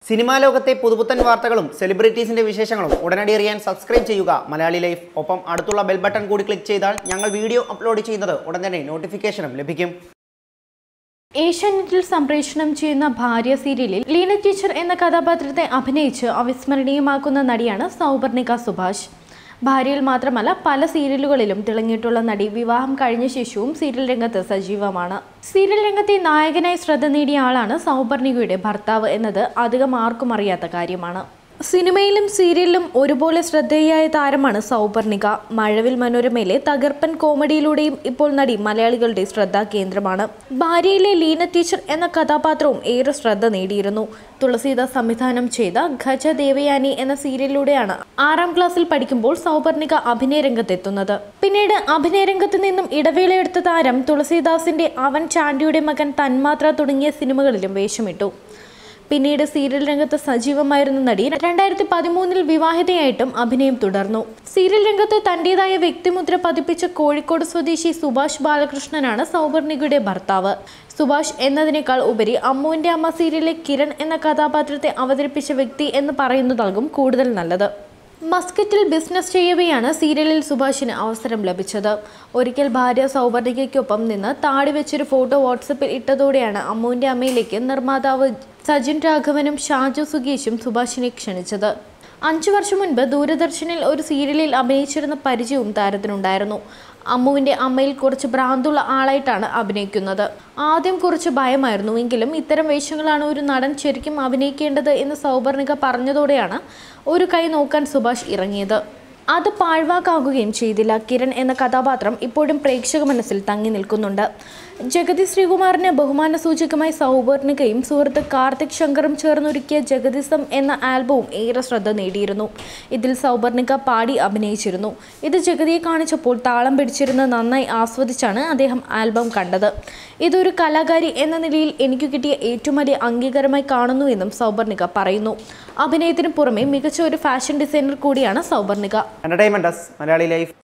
Cinema ലോകത്തെ പുതുപുത്തൻ വാർത്തകളും സെലിബ്രിറ്റീസിന്റെ വിശേഷങ്ങളും ഉടനടി അറിയാൻ സബ്സ്ക്രൈബ് ചെയ്യുക മലയാളി ലൈഫ്. ഒപ്പം അടുത്തുള്ള ബെൽ ബട്ടൺ കൂടി ക്ലിക്ക് ചെയ്താൽ ഞങ്ങൾ വീഡിയോ അപ്ലോഡ് ചെയ്യുന്നത് ഉടൻ തന്നെ നോട്ടിഫിക്കേഷനും ലഭിക്കും. ഏഷ്യാനെറ്റിൽ സംപ്രേഷണം ചെയ്യുന്ന ഭാര്യ സീരിയലിൽ ലീന ടീച്ചർ എന്ന കഥാപാത്രത്തെ അഭിനയിച്ച് അവിസ്മരണീയമാക്കുന്ന നടിയാണ് സൗപർണിക സുഭാഷ്. ഭാര്യയിൽ മാത്രമല്ല പല സീരിയലുകളിലും തിളങ്ങിയിട്ടുള്ള നടി വിവാഹം കഴിഞ്ഞ ശേഷവും സീരിയൽ രംഗത്ത് സജീവമാണ്. സീരിയൽ രംഗത്തെ നായകനായി ശ്രദ്ധ നേടിയ ആളാണ് സൗപർണികയുടെ ഭർത്താവ് എന്നത് അധികം ആർക്കും അറിയാത്ത കാര്യമാണ്. സിനിമയിലും സീരിയലിലും ഒരുപോലെ ശ്രദ്ധേയായ താരമാണ് സൗപർണിക. മഴവിൽ മനോരമയിലെ തകർപ്പൻ കോമഡിയിലൂടെയും ഇപ്പോൾ നടി മലയാളികളുടെ ശ്രദ്ധാകേന്ദ്രമാണ്. ഭാര്യയിലെ ലീന ടീച്ചർ എന്ന കഥാപാത്രവും ഏറെ ശ്രദ്ധ നേടിയിരുന്നു. തുളസീദാസ് സംവിധാനം ചെയ്ത ഖജ ദേവയാനി എന്ന സീരിയലിലൂടെയാണ് 6ാം ക്ലാസ്സിൽ പഠിക്കുമ്പോൾ സൗപർണിക അഭിനയ രംഗത്തെത്തുന്നത്. പിന്നീട് അഭിനയ രംഗത്ത് നിന്നും ഇടവേളയെടുത്ത താരം തുളസീദാസിന്റെ അവൻ ചാണ്ടിയുടെ മകൻ തന്മാത്ര തുടങ്ങിയ സിനിമകളിലും വേഷമിട്ടു. പിന്നീട് സീരിയൽ രംഗത്ത് സജീവമായിരുന്ന നടി 2013 വിവാഹിതയായിട്ടും അഭിനയം തുടർന്നു. സീരിയൽ രംഗത്ത് തന്റേതായ വ്യക്തിമുദ്ര പതിപ്പിച്ച കോഴിക്കോട് സ്വദേശി സുഭാഷ് ബാലകൃഷ്ണനാണ് സൗപർണികയുടെ ഭർത്താവ്. സുഭാഷ് എന്നതിനേക്കാൾ ഉപരി അമ്മുവിന്റെ അമ്മ സീരിയലിലെ കിരൺ എന്ന കഥാപാത്രത്തെ അവതരിപ്പിച്ച വ്യക്തി എന്ന് പറയുന്നതാകും കൂടുതൽ നല്ലത്. മസ്കറ്റിൽ ബിസിനസ് ചെയ്യവെയാണ് സീരിയലിൽ സുഭാഷിന് അവസരം ലഭിച്ചത്. ഒരിക്കൽ ഭാര്യ സൗപർണികയ്ക്കൊപ്പം നിന്ന് താടി വെച്ചൊരു ഫോട്ടോ വാട്സപ്പിൽ ഇട്ടതോടെയാണ് അമ്മുവിന്റെ അമ്മയിലേക്ക് നിർമ്മാതാവ് സജിൻ രാഘവനും ഷാജു സുഗേഷും സുഭാഷിനെ ക്ഷണിച്ചത്. 5 വർഷം മുൻപ് ദൂരദർശനിൽ ഒരു സീരിയലിൽ അഭിനയിച്ചിരുന്ന പരിചയവും താരത്തിനുണ്ടായിരുന്നു. അമ്മുവിന്റെ അമ്മയിൽ കുറച്ച് ഭ്രാന്തുള്ള ആളായിട്ടാണ് അഭിനയിക്കുന്നത്. ആദ്യം കുറച്ച് ഭയമായിരുന്നു. എങ്കിലും ഇത്തരം വേഷങ്ങളാണ് ഒരു നടൻ ശരിക്കും അഭിനയിക്കേണ്ടത് എന്ന് സൗപർണിക പറഞ്ഞതോടെയാണ് ഒരു കൈ നോക്കാൻ സുഭാഷ് ഇറങ്ങിയത്. അത് പാഴ്വാക്കാകുകയും ചെയ്തില്ല. കിരൺ എന്ന കഥാപാത്രം ഇപ്പോഴും പ്രേക്ഷക മനസ്സിൽ തങ്ങി നിൽക്കുന്നുണ്ട്. ജഗതി ശ്രീകുമാറിന് ബഹുമാന സൂചകമായി സൗപർണികയും സുഹൃത്ത് കാർത്തിക് ശങ്കറും ചേർന്നൊരുക്കിയ ജഗതിസം എന്ന ആൽബവും ഏറെ ശ്രദ്ധ നേടിയിരുന്നു. ഇതിൽ സൗപർണിക പാടി അഭിനയിച്ചിരുന്നു. ഇത് ജഗതിയെ കാണിച്ചപ്പോൾ താളം പിടിച്ചിരുന്ന് നന്നായി ആസ്വദിച്ചാണ് അദ്ദേഹം ആൽബം കണ്ടത്. ഇതൊരു കലാകാരി എന്ന നിലയിൽ എനിക്ക് കിട്ടിയ ഏറ്റവും വലിയ അംഗീകാരമായി കാണുന്നുവെന്നും സൗപർണിക പറയുന്നു. അഭിനയത്തിന് പുറമെ മികച്ച ഒരു ഫാഷൻ ഡിസൈനർ കൂടിയാണ് Sauparnika. Entertainment desk Malayali life.